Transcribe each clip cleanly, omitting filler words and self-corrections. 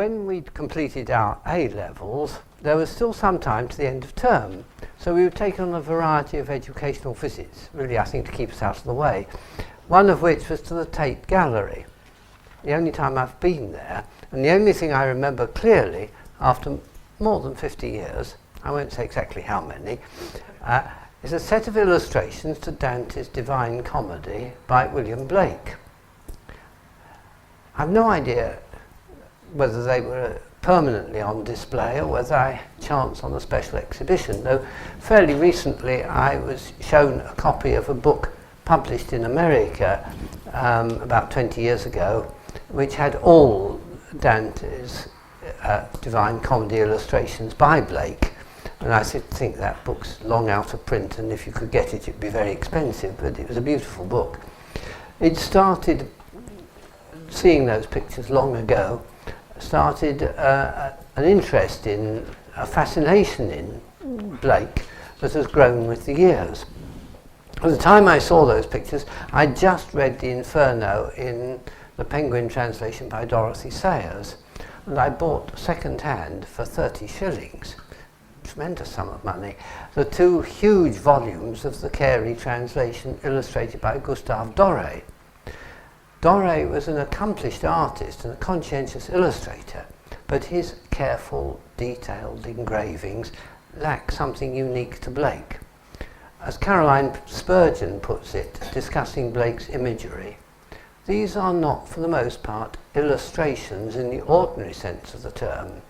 when we'd completed our A-levels, there was still some time to the end of term. So we would take on a variety of educational visits, really I think to keep us out of the way. One of which was to the Tate Gallery. The only time I've been there, and the only thing I remember clearly after more than 50 years, I won't say exactly how many, is a set of illustrations to Dante's Divine Comedy by William Blake. I've no idea whether they were permanently on display or whether I chanced on a special exhibition, though fairly recently I was shown a copy of a book published in America about 20 years ago, which had all Dante's Divine Comedy illustrations by Blake. And I think that book's long out of print, and if you could get it, it'd be very expensive, but it was a beautiful book. It started, seeing those pictures long ago, started an interest in, a fascination in Blake that has grown with the years. At the time I saw those pictures, I just read the Inferno in the Penguin translation by Dorothy Sayers, and I bought second-hand for 30 shillings. Tremendous sum of money. The two huge volumes of the Carey translation illustrated by Gustave Doré. Doré was an accomplished artist and a conscientious illustrator, but his careful, detailed engravings lack something unique to Blake. As Caroline Spurgeon puts it, discussing Blake's imagery, these are not, for the most part, illustrations in the ordinary sense of the term.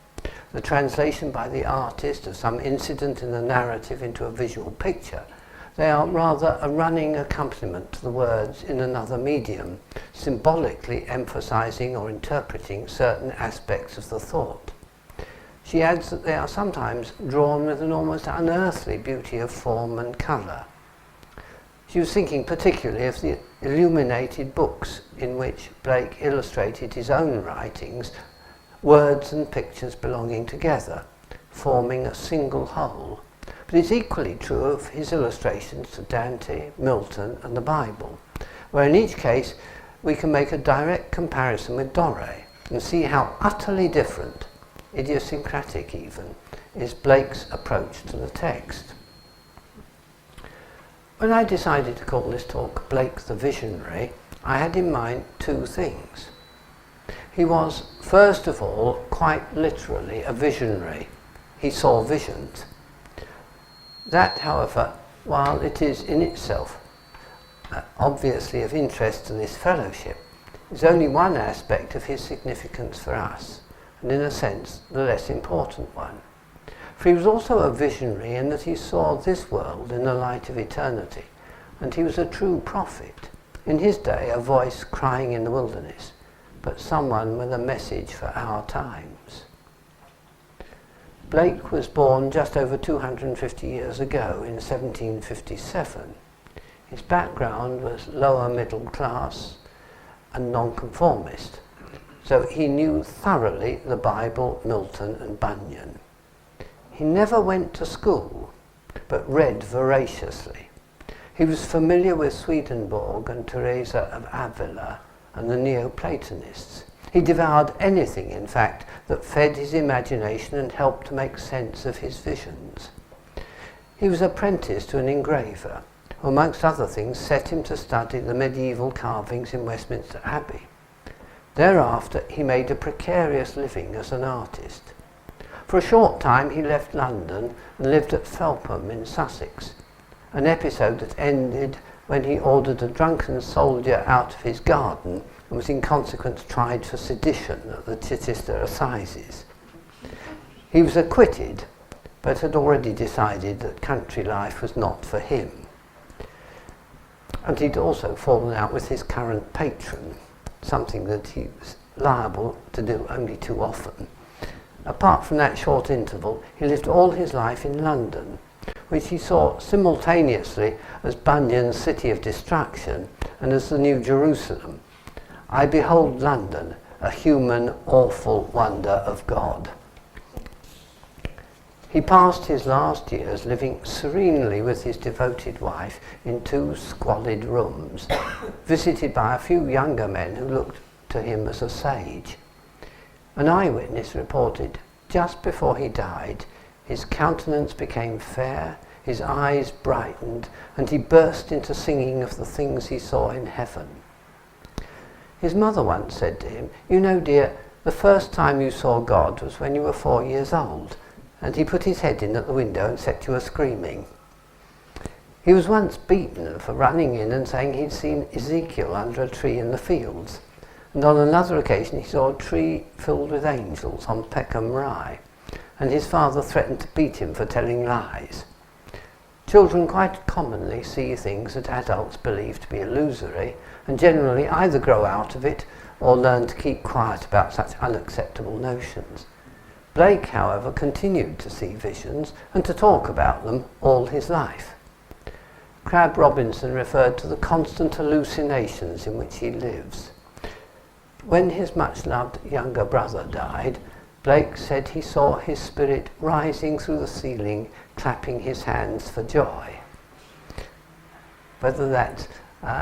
The translation by the artist of some incident in the narrative into a visual picture. They are rather a running accompaniment to the words in another medium, symbolically emphasizing or interpreting certain aspects of the thought. She adds that they are sometimes drawn with an almost unearthly beauty of form and colour. She was thinking particularly of the illuminated books in which Blake illustrated his own writings, words and pictures belonging together, forming a single whole. But it's equally true of his illustrations to Dante, Milton and the Bible, where in each case we can make a direct comparison with Doré and see how utterly different, idiosyncratic even, is Blake's approach to the text. When I decided to call this talk Blake the Visionary, I had in mind two things. He was, first of all, quite literally a visionary. He saw visions. That, however, while it is in itself obviously of interest to this fellowship, is only one aspect of his significance for us, and in a sense, the less important one. For he was also a visionary in that he saw this world in the light of eternity, and he was a true prophet. In his day, a voice crying in the wilderness, but someone with a message for our times. Blake was born just over 250 years ago in 1757. His background was lower middle class and nonconformist, so he knew thoroughly the Bible, Milton and Bunyan. He never went to school, but read voraciously. He was familiar with Swedenborg and Teresa of Avila and the Neoplatonists. He devoured anything, in fact, that fed his imagination and helped to make sense of his visions. He was apprenticed to an engraver, who amongst other things set him to study the medieval carvings in Westminster Abbey. Thereafter he made a precarious living as an artist. For a short time he left London and lived at Felpham in Sussex, an episode that ended when he ordered a drunken soldier out of his garden and was in consequence tried for sedition at the Chichester Assizes. He was acquitted, but had already decided that country life was not for him. And he'd also fallen out with his current patron, something that he was liable to do only too often. Apart from that short interval, he lived all his life in London, which he saw simultaneously as Bunyan's city of destruction and as the New Jerusalem. I behold London, a human, awful wonder of God. He passed his last years living serenely with his devoted wife in two squalid rooms, visited by a few younger men who looked to him as a sage. An eyewitness reported, just before he died, his countenance became fair, his eyes brightened, and he burst into singing of the things he saw in heaven. His mother once said to him, "You know, dear, the first time you saw God was when you were 4 years old, and he put his head in at the window and set you a-screaming." He was once beaten for running in and saying he'd seen Ezekiel under a tree in the fields, and on another occasion he saw a tree filled with angels on Peckham Rye, and his father threatened to beat him for telling lies. Children quite commonly see things that adults believe to be illusory, and generally either grow out of it or learn to keep quiet about such unacceptable notions. Blake, however, continued to see visions and to talk about them all his life. Crabb Robinson referred to the constant hallucinations in which he lives. When his much-loved younger brother died, Blake said he saw his spirit rising through the ceiling, clapping his hands for joy. Whether that's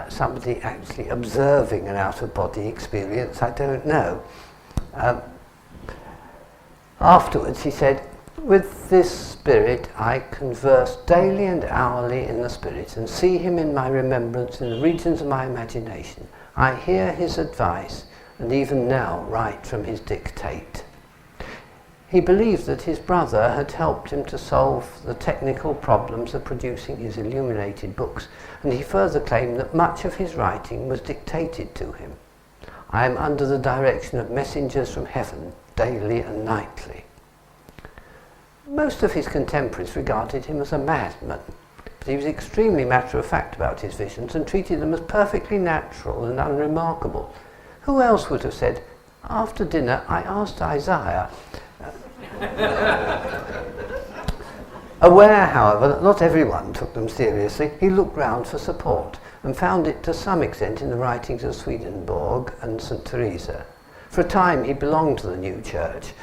somebody actually observing an out-of-body experience, I don't know. Afterwards he said, "With this spirit I converse daily and hourly in the spirit, and see him in my remembrance in the regions of my imagination. I hear his advice, and even now write from his dictate." He believed that his brother had helped him to solve the technical problems of producing his illuminated books, and he further claimed that much of his writing was dictated to him. "I am under the direction of messengers from heaven, daily and nightly." Most of his contemporaries regarded him as a madman, but he was extremely matter-of-fact about his visions and treated them as perfectly natural and unremarkable. Who else would have said, "After dinner I asked Isaiah..." Aware, however, that not everyone took them seriously, he looked round for support and found it to some extent in the writings of Swedenborg and St. Teresa. For a time he belonged to the new church,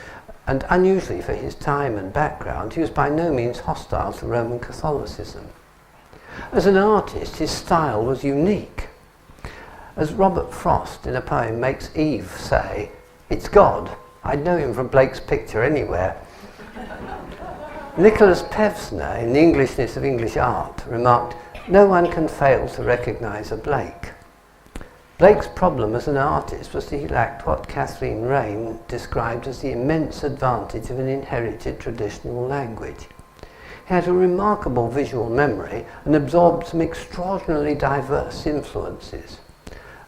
and unusually for his time and background, he was by no means hostile to Roman Catholicism. As an artist, his style was unique. As Robert Frost in a poem makes Eve say, "It's God. I'd know him from Blake's picture anywhere." Nicholas Pevsner, in The Englishness of English Art, remarked, "No one can fail to recognise a Blake." Blake's problem as an artist was that he lacked what Kathleen Raine described as the immense advantage of an inherited traditional language. He had a remarkable visual memory and absorbed some extraordinarily diverse influences.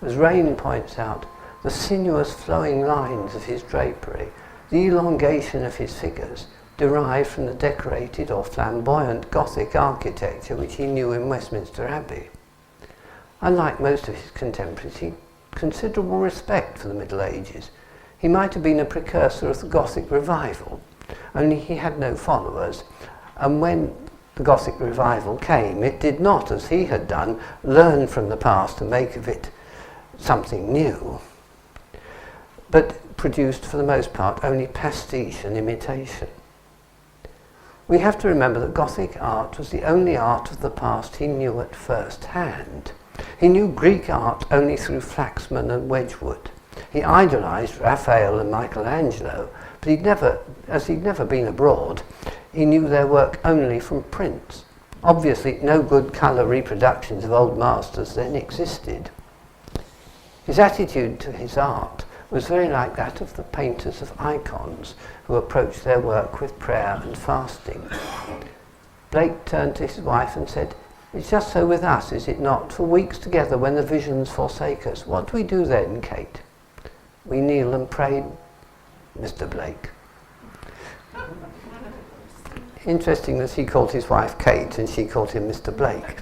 As Raine points out, the sinuous flowing lines of his drapery, the elongation of his figures, derived from the decorated or flamboyant Gothic architecture which he knew in Westminster Abbey. Unlike most of his contemporaries, he had considerable respect for the Middle Ages. He might have been a precursor of the Gothic revival, only he had no followers, and when the Gothic revival came, it did not, as he had done, learn from the past and make of it something new, but produced for the most part only pastiche and imitation. We have to remember that Gothic art was the only art of the past he knew at first hand. He knew Greek art only through Flaxman and Wedgwood. He idolised Raphael and Michelangelo, but as he'd never been abroad, he knew their work only from prints. Obviously, no good colour reproductions of old masters then existed. His attitude to his art was very like that of the painters of icons who approached their work with prayer and fasting. Blake turned to his wife and said, "It's just so with us, is it not? For weeks together when the visions forsake us. What do we do then, Kate?" "We kneel and pray, Mr. Blake." Interesting that he called his wife Kate and she called him Mr. Blake.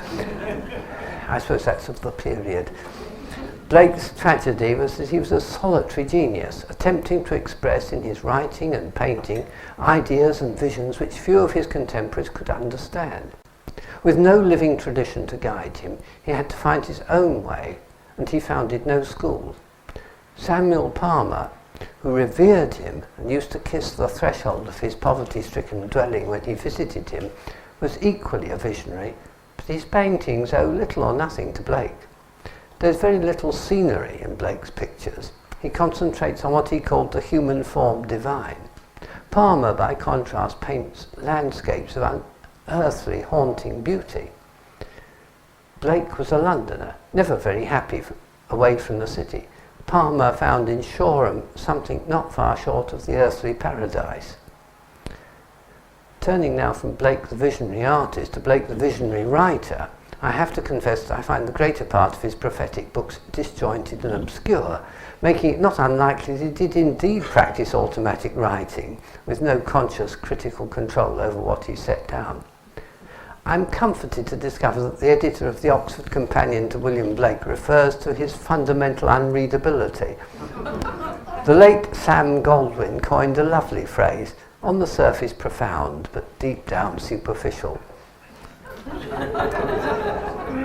I suppose that's of the period. Blake's tragedy was that he was a solitary genius, attempting to express in his writing and painting ideas and visions which few of his contemporaries could understand. With no living tradition to guide him, he had to find his own way, and he founded no school. Samuel Palmer, who revered him and used to kiss the threshold of his poverty-stricken dwelling when he visited him, was equally a visionary, but his paintings owe little or nothing to Blake. There's very little scenery in Blake's pictures, He concentrates on what he called the human form divine. Palmer, by contrast, paints landscapes of unearthly, haunting beauty. Blake was a Londoner, never very happy away from the city. Palmer found in Shoreham something not far short of the earthly paradise. Turning now from Blake the visionary artist to Blake the visionary writer, I have to confess that I find the greater part of his prophetic books disjointed and obscure, making it not unlikely that he did indeed practice automatic writing, with no conscious critical control over what he set down. I'm comforted to discover that the editor of the Oxford Companion to William Blake refers to his fundamental unreadability. The late Sam Goldwyn coined a lovely phrase, on the surface profound, but deep down superficial.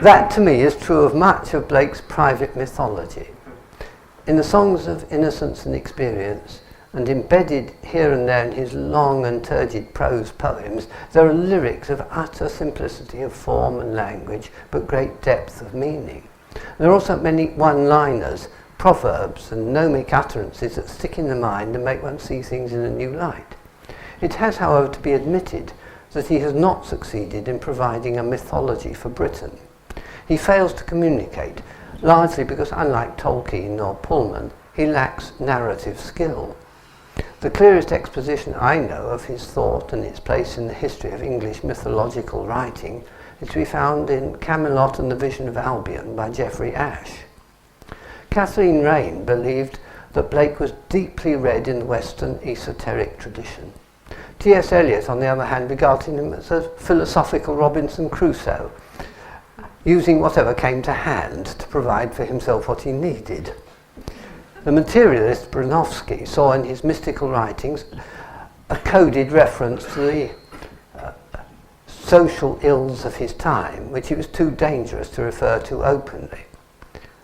That to me is true of much of Blake's private mythology. In the songs of innocence and experience, and embedded here and there in his long and turgid prose poems, there are lyrics of utter simplicity of form and language, but great depth of meaning. There are also many one-liners, proverbs and gnomic utterances that stick in the mind and make one see things in a new light. It has, however, to be admitted that he has not succeeded in providing a mythology for Britain. He fails to communicate, largely because, unlike Tolkien or Pullman, he lacks narrative skill. The clearest exposition I know of his thought and its place in the history of English mythological writing is to be found in Camelot and the Vision of Albion by Geoffrey Ashe. Kathleen Raine believed that Blake was deeply read in the Western esoteric tradition. T.S. Eliot, on the other hand, regarded him as a philosophical Robinson Crusoe, using whatever came to hand to provide for himself what he needed. The materialist Bronowski saw in his mystical writings a coded reference to the social ills of his time, which it was too dangerous to refer to openly.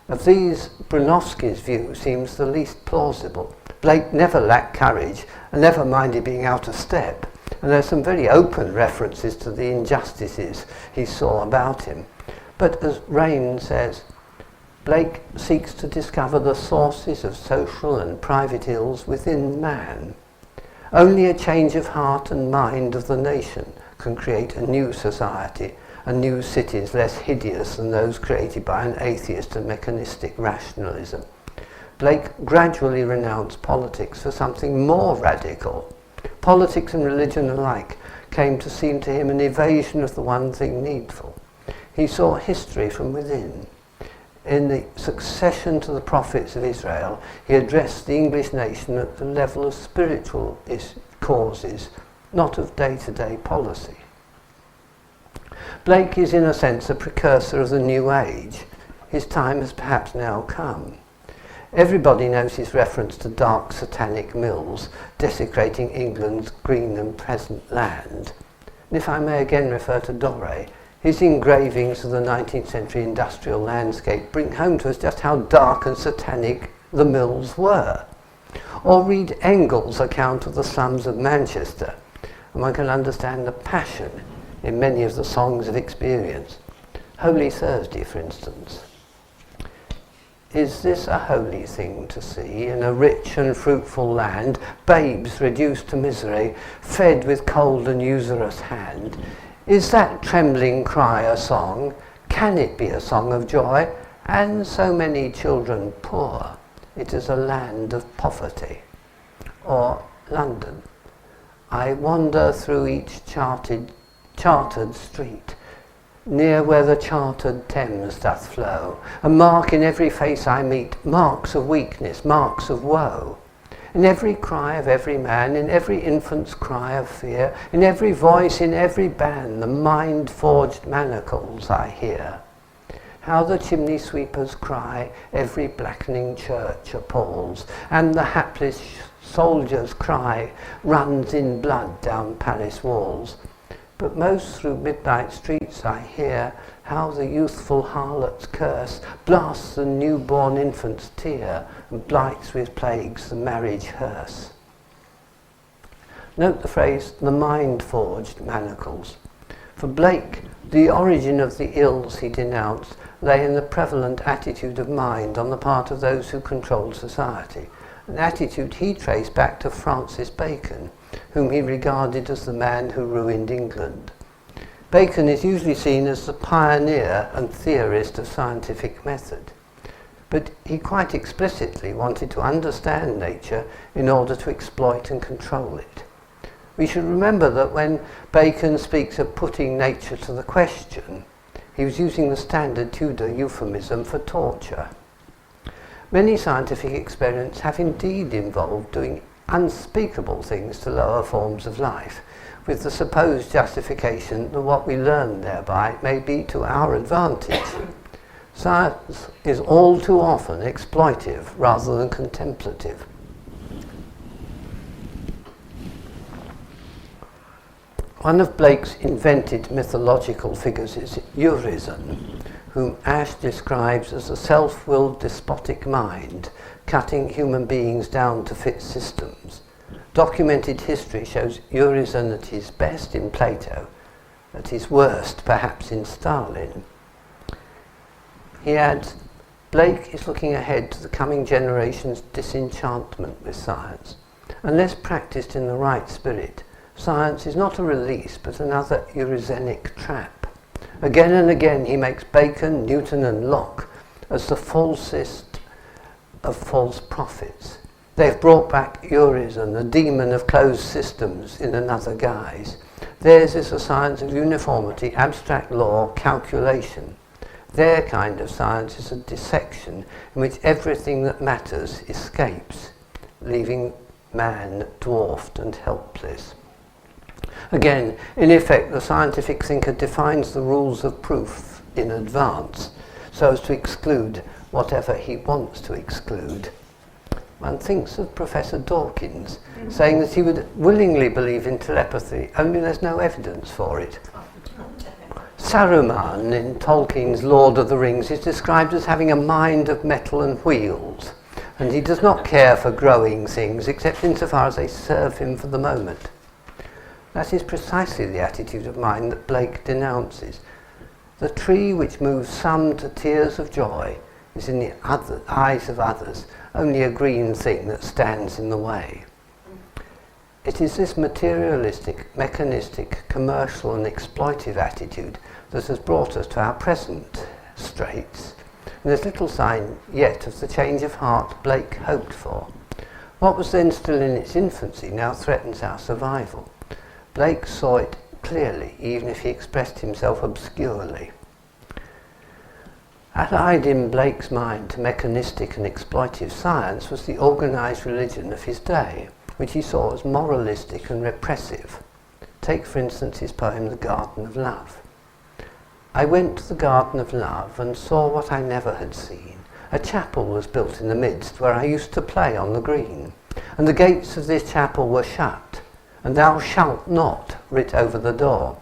Of these, Bronowski's view seems the least plausible. Blake never lacked courage and never minded being out of step, and there are some very open references to the injustices he saw about him. But as Raine says, Blake seeks to discover the sources of social and private ills within man. Only a change of heart and mind of the nation can create a new society and new cities less hideous than those created by an atheist and mechanistic rationalism. Blake gradually renounced politics for something more radical. Politics and religion alike came to seem to him an evasion of the one thing needful. He saw history from within. In the succession to the prophets of Israel, he addressed the English nation at the level of spiritual causes, not of day-to-day policy. Blake is in a sense a precursor of the New Age. His time has perhaps now come. Everybody knows his reference to dark satanic mills desecrating England's green and pleasant land. And if I may again refer to Doré, his engravings of the 19th century industrial landscape bring home to us just how dark and satanic the mills were. Or read Engels' account of the slums of Manchester, and one can understand the passion in many of the songs of experience. Holy Thursday, for instance. Is this a holy thing to see in a rich and fruitful land, babes reduced to misery, fed with cold and usurious hand? Is that trembling cry a song? Can it be a song of joy? And so many children poor, it is a land of poverty. Or London. I wander through each chartered street, near where the chartered Thames doth flow, and mark in every face I meet marks of weakness, marks of woe. In every cry of every man, in every infant's cry of fear, in every voice, in every band, the mind-forged manacles I hear. How the chimney sweepers cry, every blackening church appalls, and the hapless soldier's cry runs in blood down Paris walls. But most through midnight streets I hear how the youthful harlot's curse blasts the newborn infant's tear and blights with plagues the marriage hearse. Note the phrase, the mind-forged manacles. For Blake, the origin of the ills he denounced lay in the prevalent attitude of mind on the part of those who controlled society, an attitude he traced back to Francis Bacon, whom he regarded as the man who ruined England. Bacon is usually seen as the pioneer and theorist of scientific method, but he quite explicitly wanted to understand nature in order to exploit and control it. We should remember that when Bacon speaks of putting nature to the question, he was using the standard Tudor euphemism for torture. Many scientific experiments have indeed involved doing unspeakable things to lower forms of life, with the supposed justification that what we learn thereby may be to our advantage. Science is all too often exploitive rather than contemplative. One of Blake's invented mythological figures is Urizen, whom Ash describes as a self-willed despotic mind, cutting human beings down to fit systems. Documented history shows Urizen at his best in Plato, at his worst perhaps in Stalin. He adds, Blake is looking ahead to the coming generation's disenchantment with science. Unless practiced in the right spirit, science is not a release but another Urizenic trap. Again and again he makes Bacon, Newton and Locke as the falsest of false prophets. They've brought back Urizen, the demon of closed systems, in another guise. Theirs is a science of uniformity, abstract law, calculation. Their kind of science is a dissection in which everything that matters escapes, leaving man dwarfed and helpless. Again, in effect, the scientific thinker defines the rules of proof in advance so as to exclude whatever he wants to exclude. One thinks of Professor Dawkins saying that he would willingly believe in telepathy, only there's no evidence for it. Saruman in Tolkien's Lord of the Rings is described as having a mind of metal and wheels, and he does not care for growing things except insofar as they serve him for the moment. That is precisely the attitude of mind that Blake denounces. The tree which moves some to tears of joy is in the eyes of others only a green thing that stands in the way. It is this materialistic, mechanistic, commercial and exploitive attitude that has brought us to our present straits. And there's little sign yet of the change of heart Blake hoped for. What was then still in its infancy now threatens our survival. Blake saw it clearly, even if he expressed himself obscurely. Allied in Blake's mind to mechanistic and exploitive science was the organised religion of his day, which he saw as moralistic and repressive. Take, for instance, his poem The Garden of Love. I went to the Garden of Love and saw what I never had seen. A chapel was built in the midst where I used to play on the green, and the gates of this chapel were shut, and thou shalt not writ over the door.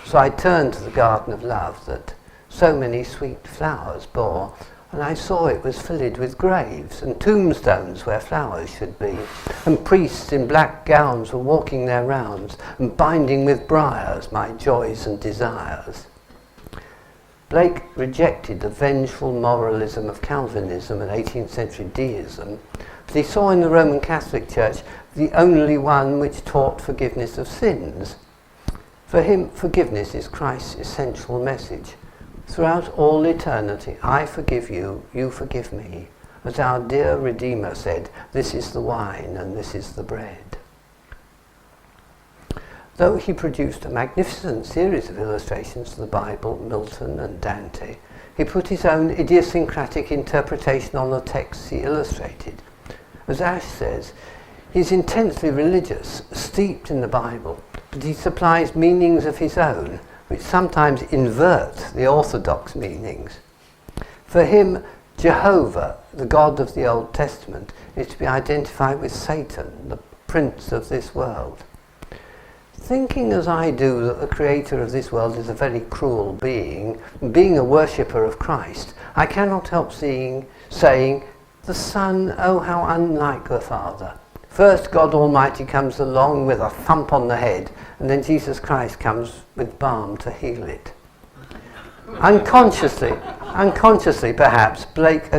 So I turned to the Garden of Love that so many sweet flowers bore, and I saw it was filled with graves and tombstones where flowers should be, and priests in black gowns were walking their rounds and binding with briars my joys and desires. Blake rejected the vengeful moralism of Calvinism and 18th century deism, but he saw in the Roman Catholic Church the only one which taught forgiveness of sins. For him, forgiveness is Christ's essential message. Throughout all eternity, I forgive you, you forgive me. As our dear Redeemer said, this is the wine and this is the bread. Though he produced a magnificent series of illustrations to the Bible, Milton and Dante, he put his own idiosyncratic interpretation on the texts he illustrated. As Ash says, he's intensely religious, steeped in the Bible, but he supplies meanings of his own, which sometimes invert the orthodox meanings. For him, Jehovah, the God of the Old Testament, is to be identified with Satan, the prince of this world. Thinking as I do that the creator of this world is a very cruel being, and being a worshipper of Christ, I cannot help saying, the Son, oh how unlike the Father. First God Almighty comes along with a thump on the head and then Jesus Christ comes with balm to heal it. Unconsciously perhaps, Blake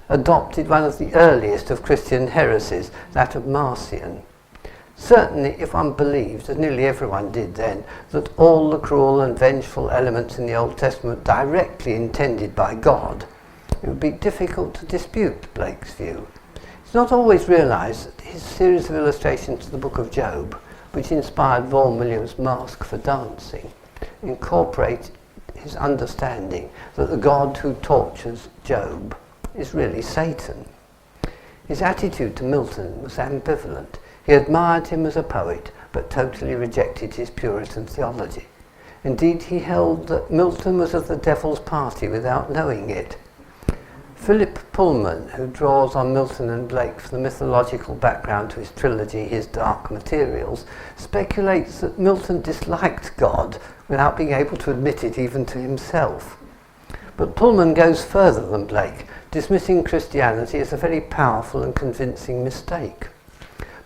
adopted one of the earliest of Christian heresies, that of Marcion. Certainly, if one believed, as nearly everyone did then, that all the cruel and vengeful elements in the Old Testament directly intended by God, it would be difficult to dispute Blake's view. It's not always realised that his series of illustrations to the Book of Job, which inspired Vaughan Williams' Mask for Dancing, incorporate his understanding that the God who tortures Job is really Satan. His attitude to Milton was ambivalent. He admired him as a poet, but totally rejected his Puritan theology. Indeed, he held that Milton was of the devil's party without knowing it. Philip Pullman, who draws on Milton and Blake for the mythological background to his trilogy, His Dark Materials, speculates that Milton disliked God without being able to admit it even to himself. But Pullman goes further than Blake, dismissing Christianity as a very powerful and convincing mistake.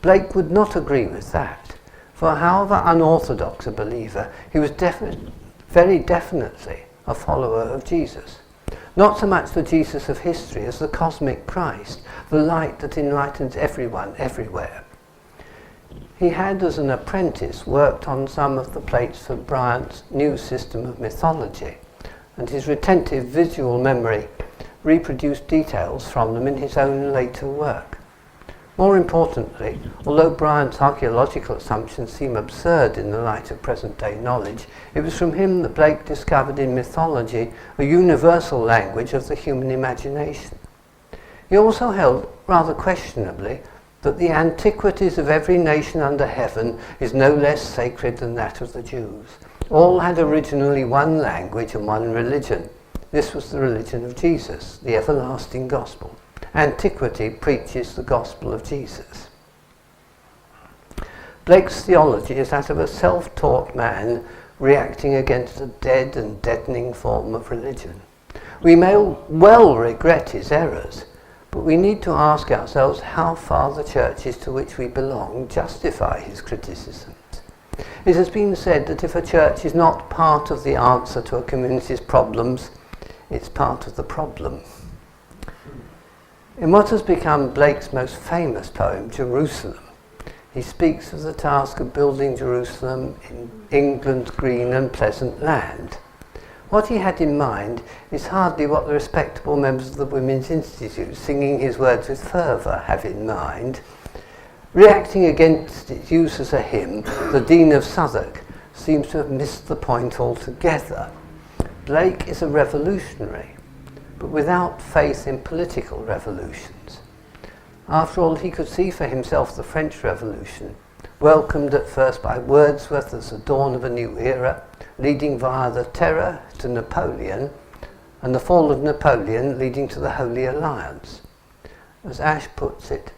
Blake would not agree with that, for however unorthodox a believer, he was very definitely a follower of Jesus. Not so much the Jesus of history as the cosmic Christ, the light that enlightens everyone, everywhere. He had, as an apprentice, worked on some of the plates for Bryant's new system of mythology, and his retentive visual memory reproduced details from them in his own later work. More importantly, although Bryant's archaeological assumptions seem absurd in the light of present-day knowledge, it was from him that Blake discovered in mythology a universal language of the human imagination. He also held, rather questionably, that the antiquities of every nation under heaven is no less sacred than that of the Jews. All had originally one language and one religion. This was the religion of Jesus, the everlasting gospel. Antiquity preaches the gospel of Jesus. Blake's theology is that of a self-taught man reacting against a dead and deadening form of religion. We may well regret his errors, but we need to ask ourselves how far the churches to which we belong justify his criticisms. It has been said that if a church is not part of the answer to a community's problems, it's part of the problem. In what has become Blake's most famous poem, Jerusalem, he speaks of the task of building Jerusalem in England's green and pleasant land. What he had in mind is hardly what the respectable members of the Women's Institute, singing his words with fervour, have in mind. Reacting against its use as a hymn, the Dean of Southwark seems to have missed the point altogether. Blake is a revolutionary, but without faith in political revolutions. After all, he could see for himself the French Revolution, welcomed at first by Wordsworth as the dawn of a new era, leading via the Terror to Napoleon, and the fall of Napoleon leading to the Holy Alliance. As Ash puts it,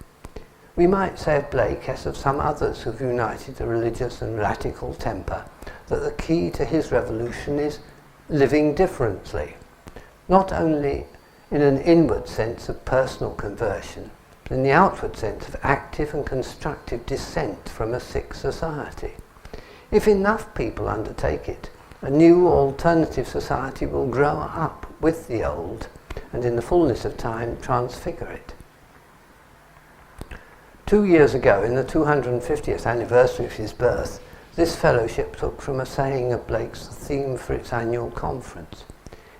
we might say of Blake, as of some others who've united a religious and radical temper, that the key to his revolution is living differently. Not only in an inward sense of personal conversion, but in the outward sense of active and constructive dissent from a sick society. If enough people undertake it, a new alternative society will grow up with the old, and in the fullness of time transfigure it. 2 years ago, in the 250th anniversary of his birth, this fellowship took from a saying of Blake's the theme for its annual conference.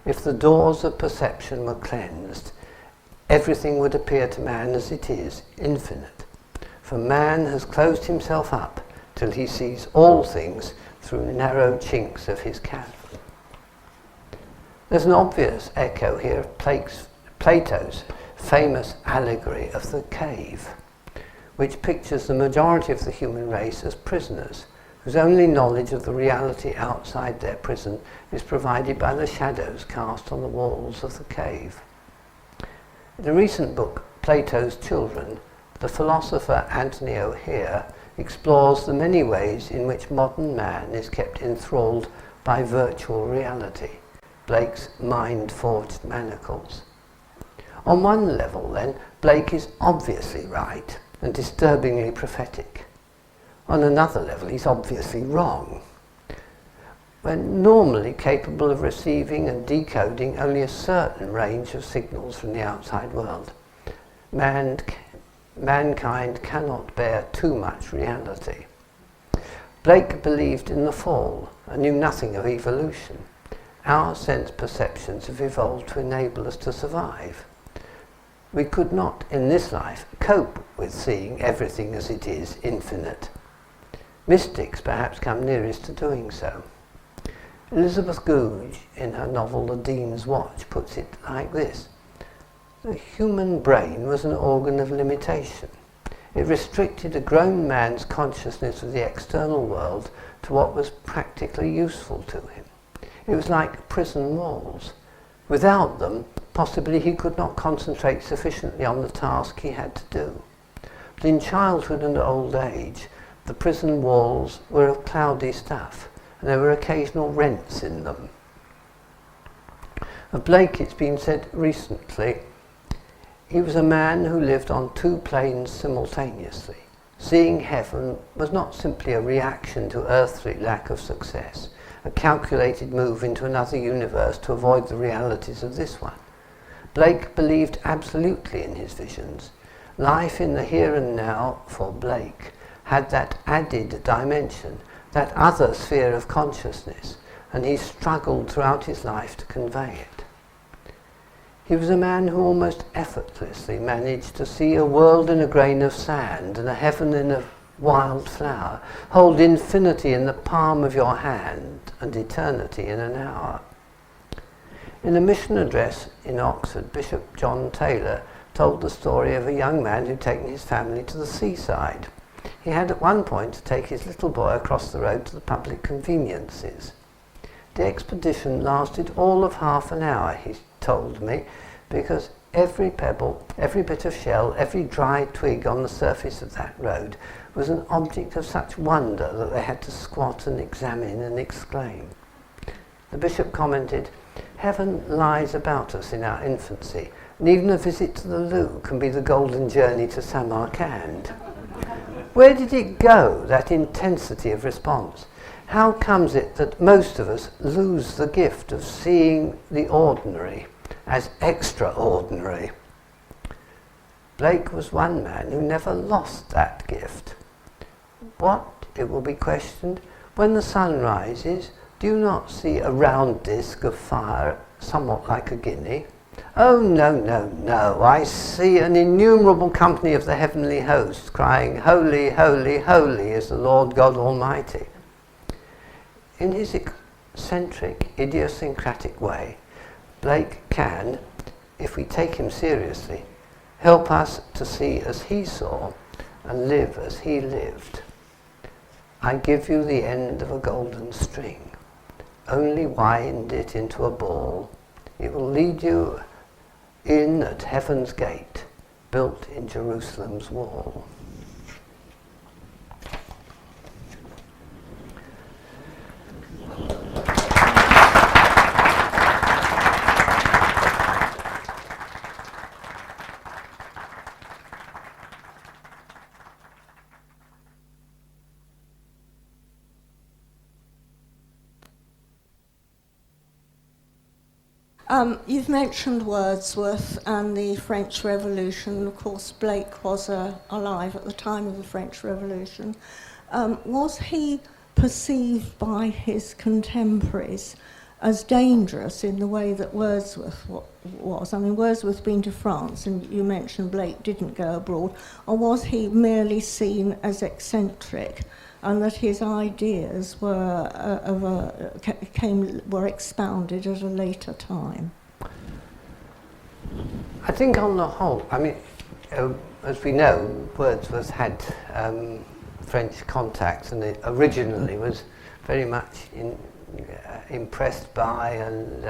If the doors of perception were cleansed, everything would appear to man as it is, infinite. For man has closed himself up till he sees all things through narrow chinks of his candle. There's an obvious echo here of Plato's famous allegory of the cave, which pictures the majority of the human race as prisoners, whose only knowledge of the reality outside their prison is provided by the shadows cast on the walls of the cave. In a recent book, Plato's Children, the philosopher Anthony O'Hare explores the many ways in which modern man is kept enthralled by virtual reality, Blake's mind-forged manacles. On one level, then, Blake is obviously right and disturbingly prophetic. On another level, he's obviously wrong. We're normally capable of receiving and decoding only a certain range of signals from the outside world. Mankind cannot bear too much reality. Blake believed in the fall and knew nothing of evolution. Our sense perceptions have evolved to enable us to survive. We could not, in this life, cope with seeing everything as it is, infinite. Mystics perhaps come nearest to doing so. Elizabeth Goudge, in her novel The Dean's Watch, puts it like this. The human brain was an organ of limitation. It restricted a grown man's consciousness of the external world to what was practically useful to him. It was like prison walls. Without them, possibly he could not concentrate sufficiently on the task he had to do. But in childhood and old age, the prison walls were of cloudy stuff, and there were occasional rents in them. Of Blake, it's been said recently, he was a man who lived on two planes simultaneously. Seeing heaven was not simply a reaction to earthly lack of success, a calculated move into another universe to avoid the realities of this one. Blake believed absolutely in his visions. Life in the here and now, for Blake, had that added dimension, that other sphere of consciousness, and he struggled throughout his life to convey it. He was a man who almost effortlessly managed to see a world in a grain of sand and a heaven in a wild flower, hold infinity in the palm of your hand and eternity in an hour. In a mission address in Oxford, Bishop John Taylor told the story of a young man who'd taken his family to the seaside. He had at one point to take his little boy across the road to the public conveniences. The expedition lasted all of half an hour, he told me, because every pebble, every bit of shell, every dry twig on the surface of that road was an object of such wonder that they had to squat and examine and exclaim. The bishop commented, "Heaven lies about us in our infancy, and even a visit to the loo can be the golden journey to Samarkand." Where did it go, that intensity of response? How comes it that most of us lose the gift of seeing the ordinary as extraordinary? Blake was one man who never lost that gift. What, it will be questioned, when the sun rises, do you not see a round disk of fire somewhat like a guinea? Oh, no, no, no, I see an innumerable company of the heavenly host crying, "Holy, holy, holy is the Lord God Almighty." In his eccentric, idiosyncratic way, Blake can, if we take him seriously, help us to see as he saw and live as he lived. I give you the end of a golden string. Only wind it into a ball. It will lead you in at heaven's gate, built in Jerusalem's wall. You've mentioned Wordsworth and the French Revolution. Of course, Blake was alive at the time of the French Revolution. Was he perceived by his contemporaries as dangerous in the way that Wordsworth was? I mean, Wordsworth been to France, and you mentioned Blake didn't go abroad. Or was he merely seen as eccentric, and that his ideas were were expounded at a later time? I think on the whole, I mean, as we know, Wordsworth had French contacts, and it originally was very much impressed by and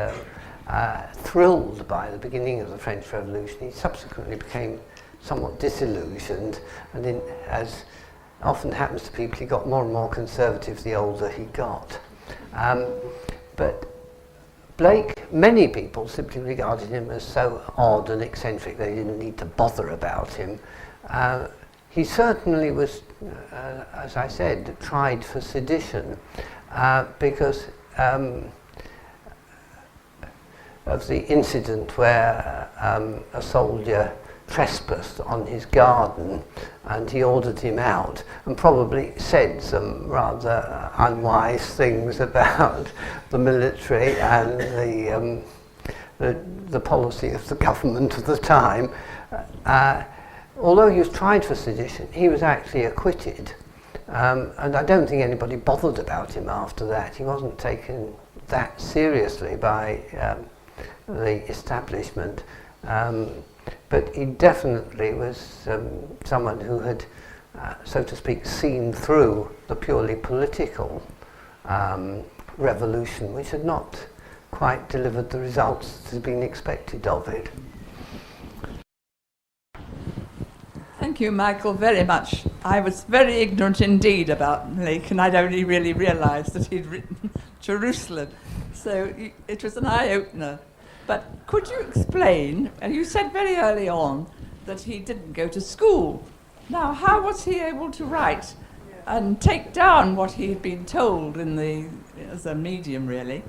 thrilled by the beginning of the French Revolution. He subsequently became somewhat disillusioned, and as often happens to people, he got more and more conservative the older he got. But Blake, many people simply regarded him as so odd and eccentric they didn't need to bother about him. He certainly was as I said, tried for sedition because of the incident where a soldier trespassed on his garden and he ordered him out and probably said some rather unwise things about the military and the policy of the government of the time. Although he was tried for sedition, he was actually acquitted. And I don't think anybody bothered about him after that. He wasn't taken that seriously by the establishment. But he definitely was someone who had, so to speak, seen through the purely political revolution, which had not quite delivered the results that had been expected of it. Thank you, Michael, very much. I was very ignorant indeed about Blake, and I'd only really realised that he'd written Jerusalem. So it was an eye-opener. But could you explain, and you said very early on that he didn't go to school. Now, how was he able to write and take down what he had been told as a medium, really?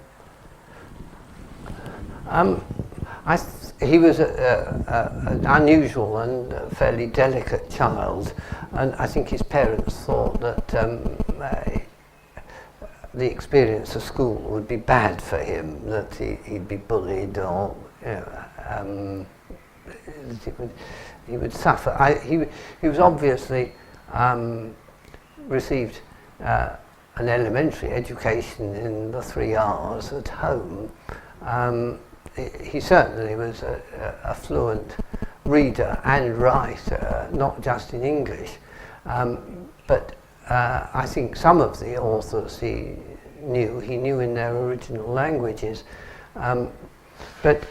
He was an unusual and fairly delicate child, and I think his parents thought that the experience of school would be bad for him, that he'd be bullied or he would suffer. He was obviously received an elementary education in the 3 R's at home. He certainly was a fluent reader and writer, not just in English. But I think some of the authors he knew in their original languages. But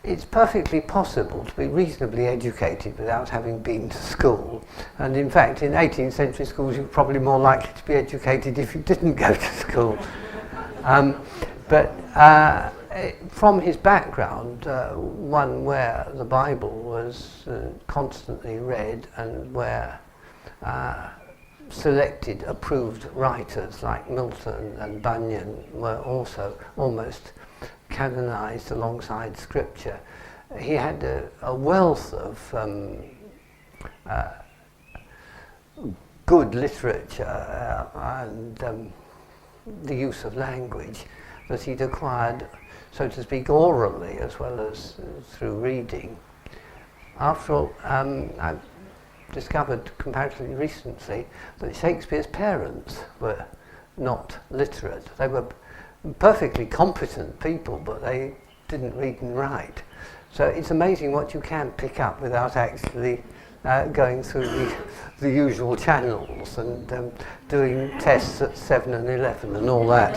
it's perfectly possible to be reasonably educated without having been to school. And in fact, in 18th century schools, you're probably more likely to be educated if you didn't go to school. From his background, one where the Bible was constantly read and where selected, approved writers like Milton and Bunyan were also almost canonized alongside Scripture. He had a wealth of good literature and the use of language that he'd acquired, so to speak, orally as well as through reading. After all, I've discovered comparatively recently that Shakespeare's parents were not literate. They were perfectly competent people, but they didn't read and write. So it's amazing what you can pick up without actually going through the usual channels and doing tests at 7 and 11 and all that.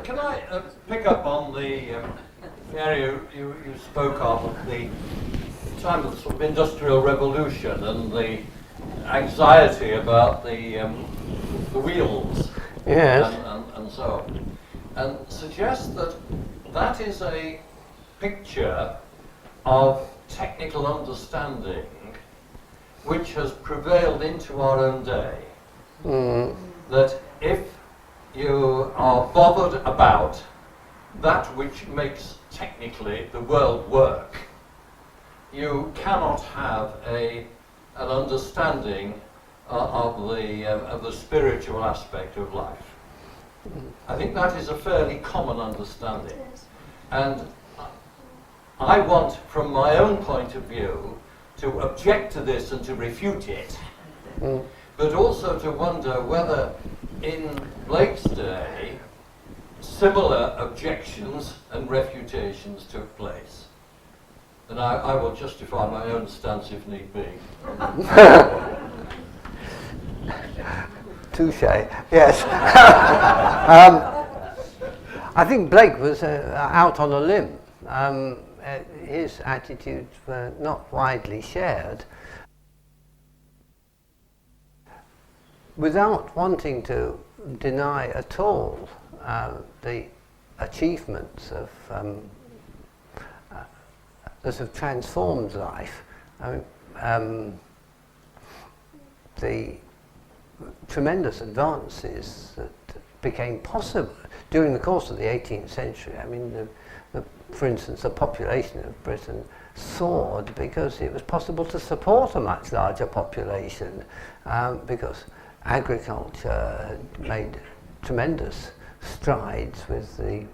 Can I pick up on the area you spoke of the time of the sort of Industrial Revolution and the anxiety about the wheels, Yes. and so on, and suggest that that is a picture of technical understanding which has prevailed into our own day. That if you are bothered about that which makes technically the world work, you cannot have an understanding of the spiritual aspect of life. I think that is a fairly common understanding, and I want, from my own point of view, to object to this and to refute it, but also to wonder whether in Blake's day similar objections and refutations took place. And I will justify my own stance if need be. Touche, yes. I think Blake was out on a limb. His attitudes were not widely shared. Without wanting to deny at all the achievements of that have transformed life. I mean, the tremendous advances that became possible during the course of the 18th century. I mean, for instance, the population of Britain soared because it was possible to support a much larger population, because agriculture had made tremendous strides with the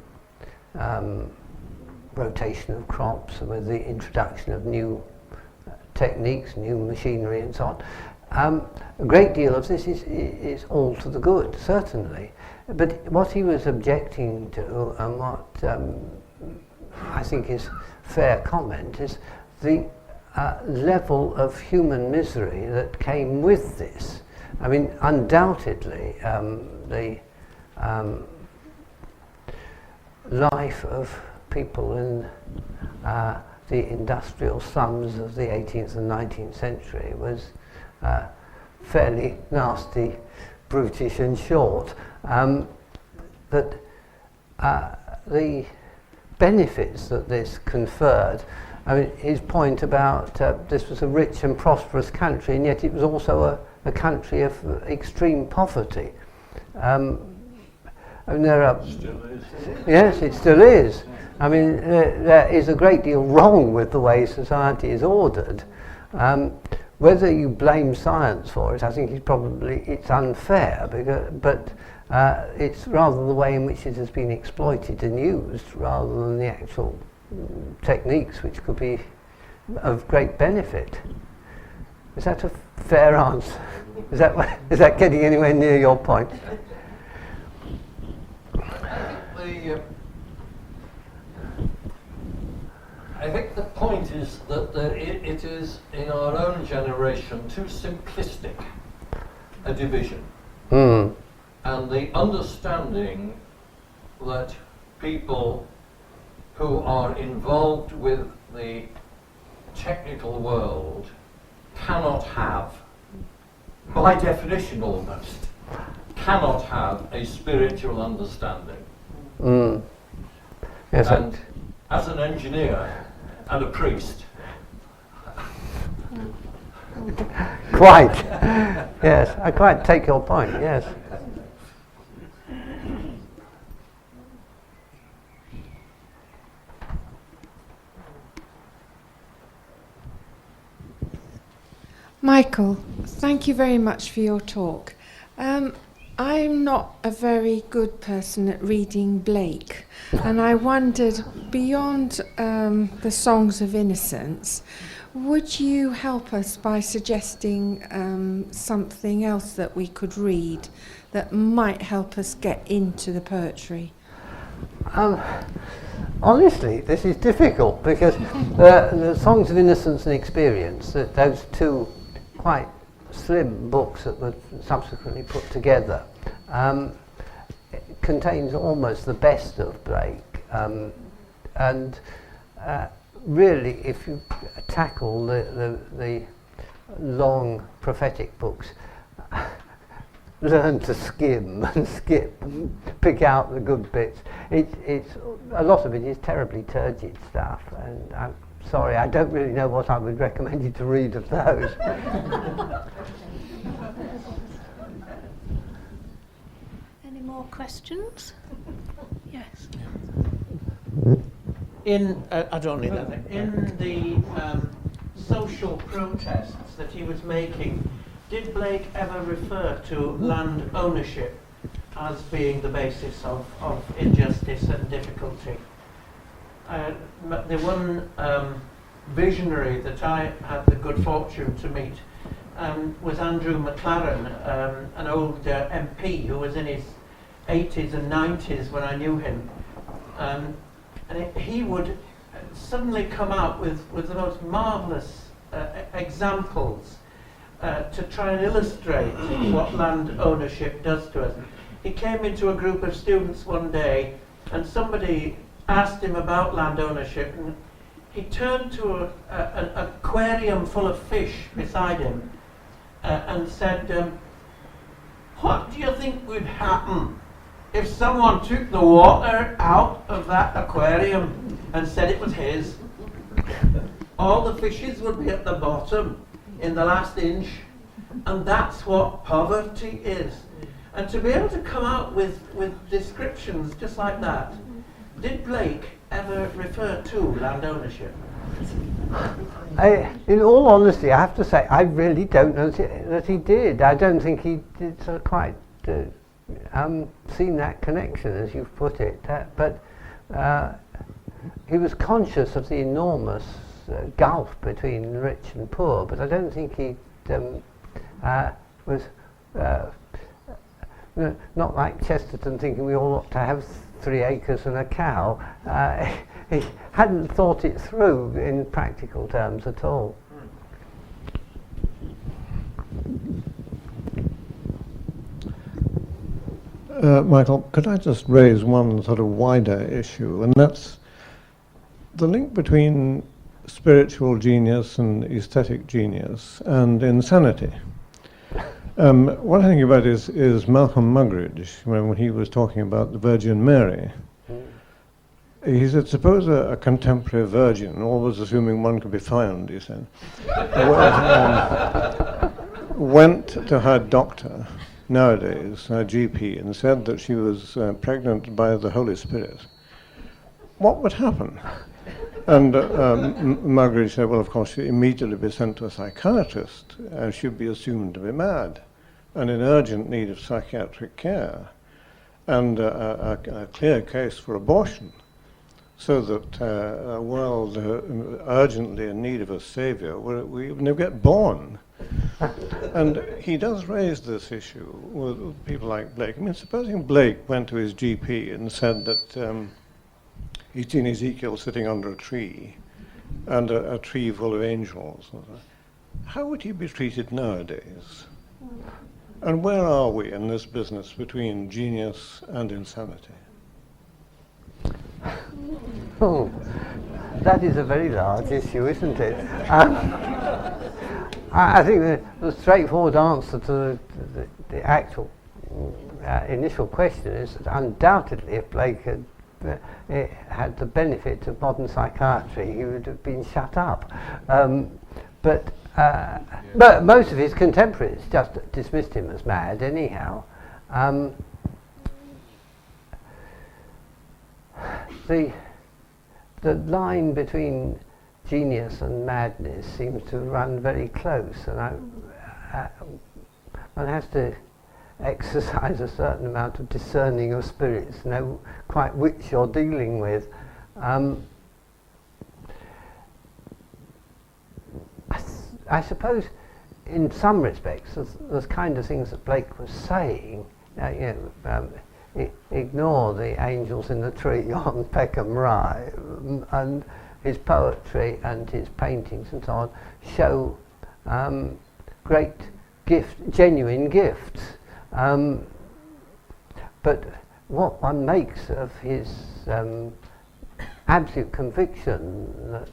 rotation of crops and with the introduction of new techniques, new machinery and so on. A great deal of this is all to the good, certainly. But what he was objecting to, and what I think is fair comment, is the level of human misery that came with this. I mean, undoubtedly, the life of people in the industrial slums of the 18th and 19th century was fairly nasty, brutish and short. But the benefits that this conferred, I mean, his point about this was a rich and prosperous country, and yet it was also a country of extreme poverty. I mean, there are... Still is. Yes, it still is. I mean, there is a great deal wrong with the way society is ordered. Whether you blame science for it, I think it's unfair, but it's rather the way in which it has been exploited and used, rather than the actual techniques which could be of great benefit. Is that a fair answer? Is that getting anywhere near your point? I think the point is that it is, in our own generation, too simplistic a division. Mm. And the understanding that people who are involved with the technical world cannot have, by definition almost, cannot have a spiritual understanding. Mm. Yes, and as an engineer and a priest, quite. Yes, I quite take your point. Yes. Michael, thank you very much for your talk. I'm not a very good person at reading Blake, and I wondered, beyond the Songs of Innocence, would you help us by suggesting something else that we could read that might help us get into the poetry? Honestly, this is difficult because the Songs of Innocence and Experience, those two quite slim books that were subsequently put together, contains almost the best of Blake, and really, if you tackle the long prophetic books, learn to skim and skip, and pick out the good bits. It's a lot of it is terribly turgid stuff, and I'm sorry, I don't really know what I would recommend you to read of those. Any more questions? Yes. I don't need that. In the social protests that he was making, did Blake ever refer to land ownership as being the basis of injustice and difficulty? The one visionary that I had the good fortune to meet was Andrew McLaren, an old MP who was in his 80s and 90s when I knew him. And he would suddenly come out with the most marvellous examples to try and illustrate what land ownership does to us. He came into a group of students one day and somebody asked him about land ownership, and he turned to an aquarium full of fish beside him and said, what do you think would happen if someone took the water out of that aquarium and said it was his? all the fishes would be at the bottom in the last inch, and that's what poverty is. And to be able to come out with descriptions just like that, did Blake ever refer to land ownership? In all honesty, I have to say, I really don't know that he did. I don't think he did sort of quite seen that connection, as you've put it. But he was conscious of the enormous gulf between rich and poor, but I don't think he was not like Chesterton thinking we all ought to have 3 acres and a cow. He hadn't thought it through in practical terms at all. Michael, could I just raise one sort of wider issue, and that's the link between spiritual genius and aesthetic genius and insanity. What I think about is Malcolm Muggeridge, when he was talking about the Virgin Mary. He said, suppose a contemporary virgin, always assuming one could be found, he said, went to her doctor nowadays, her GP, and said that she was pregnant by the Holy Spirit. What would happen? And Muggeridge said, well, of course, she'd immediately be sent to a psychiatrist, and she'd be assumed to be mad and in urgent need of psychiatric care, and a clear case for abortion, so that a world urgently in need of a saviour, we would never get born. And he does raise this issue with people like Blake. I mean, supposing Blake went to his GP and said that he'd seen Ezekiel sitting under a tree, and a tree full of angels. How would he be treated nowadays? And where are we in this business between genius and insanity? Oh, that is a very large issue, isn't it? I think the straightforward answer to the actual initial question is that undoubtedly if Blake had the benefit of modern psychiatry, he would have been shut up. But most of his contemporaries just dismissed him as mad anyhow. The line between genius and madness seems to run very close, and one has to exercise a certain amount of discerning of spirits, know quite which you're dealing with. I suppose in some respects there's kind of things that Blake was saying, ignore the angels in the tree on Peckham Rye, and his poetry and his paintings and so on show great genuine gifts. But what one makes of his absolute conviction that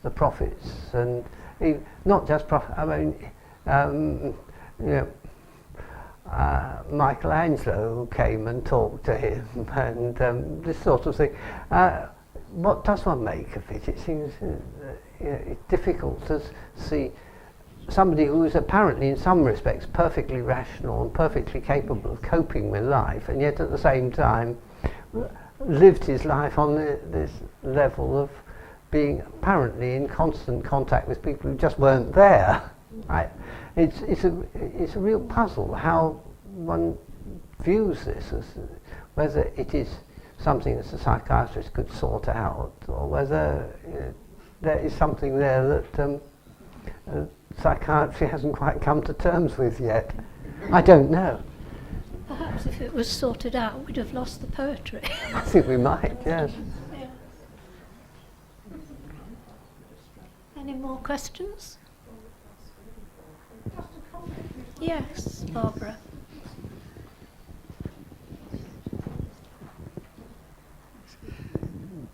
the prophets, and not just prophets, I mean, Michelangelo came and talked to him, and this sort of thing. What does one make of it? It seems it's difficult to see somebody who is apparently in some respects perfectly rational and perfectly capable of coping with life, and yet at the same time lived his life on this level of being apparently in constant contact with people who just weren't there. It's a real puzzle how one views this, as whether it is something that a psychiatrist could sort out, or whether there is something there that psychiatry hasn't quite come to terms with yet. I don't know. Perhaps if it was sorted out, we'd have lost the poetry. I think we might, yes. Yeah. Any more questions? Yes, Barbara.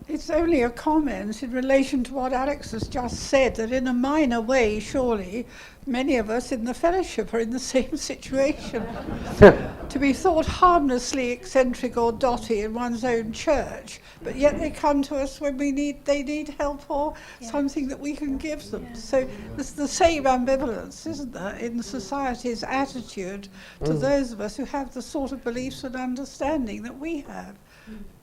It's only a comment in relation to what Alex has just said, that in a minor way, surely, many of us in the fellowship are in the same situation. To be thought harmlessly eccentric or dotty in one's own church, but yet they come to us when they need help or something that we can give them. So there's the same ambivalence, isn't there, in society's attitude to those of us who have the sort of beliefs and understanding that we have.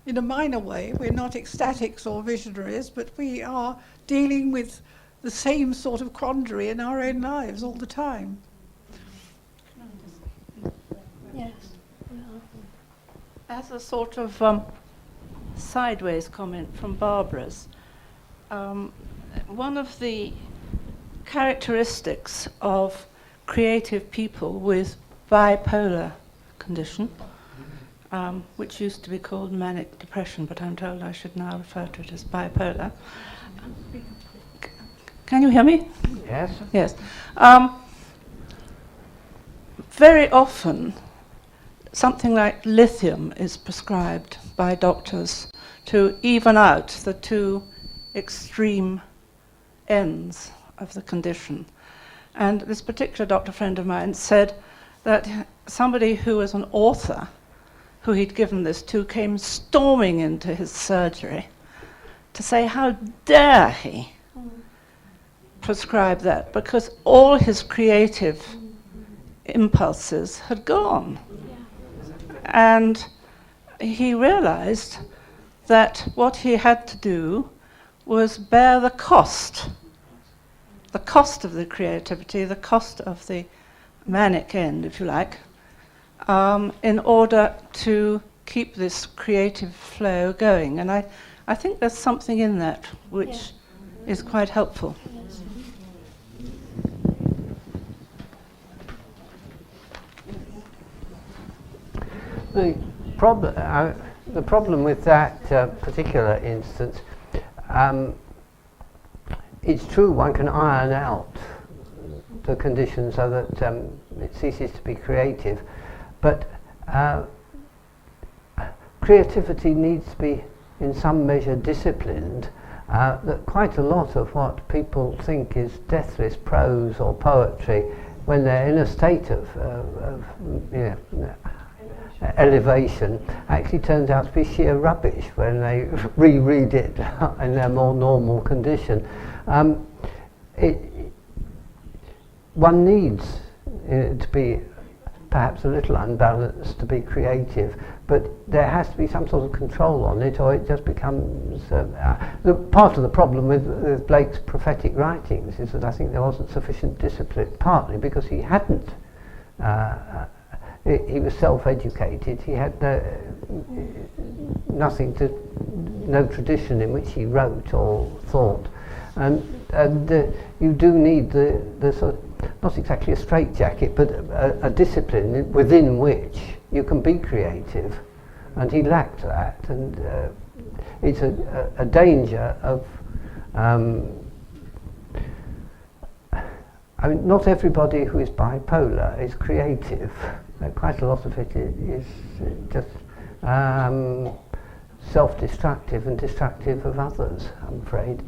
In a minor way, we're not ecstatics or visionaries, but we are dealing with the same sort of quandary in our own lives all the time. Yes. As a sort of sideways comment from Barbara's, one of the characteristics of creative people with bipolar condition, which used to be called manic depression, but I'm told I should now refer to it as bipolar. Can you hear me? Yes. Yes. Very often, something like lithium is prescribed by doctors to even out the two extreme ends of the condition. And this particular doctor friend of mine said that somebody who was an author who he'd given this to came storming into his surgery to say how dare he prescribe that, because all his creative impulses had gone. And he realized that what he had to do was bear the cost of the creativity, the cost of the manic end, if you like, in order to keep this creative flow going. And I think there's something in that which is quite helpful. The problem with that particular instance, it's true one can iron out the conditions so that it ceases to be creative, but creativity needs to be in some measure disciplined. That quite a lot of what people think is deathless prose or poetry, when they're in a state of elevation, actually turns out to be sheer rubbish when they reread it in their more normal condition. One needs to be perhaps a little unbalanced to be creative, but there has to be some sort of control on it, or it just becomes part of the problem with Blake's prophetic writings is that I think there wasn't sufficient discipline, partly because he hadn't he was self-educated. He had no tradition in which he wrote or thought, and you do need the sort of, not exactly a straitjacket, but a discipline within which you can be creative, and he lacked that, and it's a danger of. I mean, not everybody who is bipolar is creative. Quite a lot of it is just self-destructive and destructive of others, I'm afraid.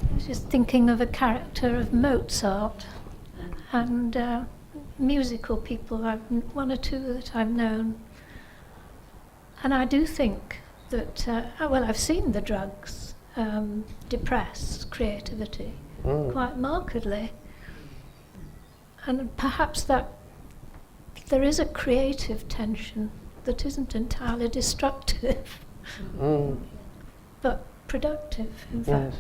I was just thinking of a character of Mozart and musical people, one or two that I've known. And I do think that, I've seen the drugs depress creativity quite markedly. And perhaps that there is a creative tension that isn't entirely destructive, but productive, in fact.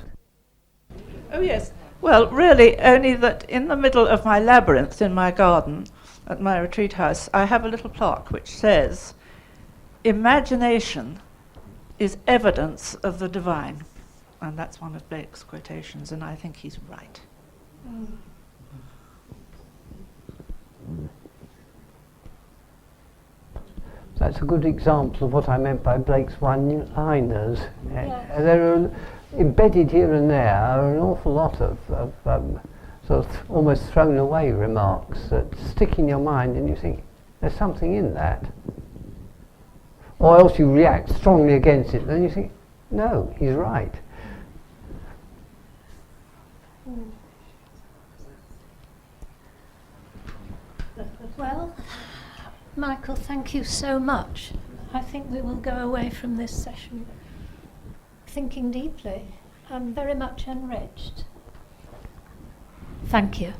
Oh yes. Well, really, only that in the middle of my labyrinth in my garden at my retreat house, I have a little plaque which says, "Imagination is evidence of the divine." And that's one of Blake's quotations, and I think he's right. That's a good example of what I meant by Blake's one-liners. There are embedded here and there are an awful lot of sort of almost thrown away remarks that stick in your mind and you think, there's something in that. or else you react strongly against it, then you think, no, he's right. Well, Michael, thank you so much. I think we will go away from this session thinking deeply and very much enriched. Thank you.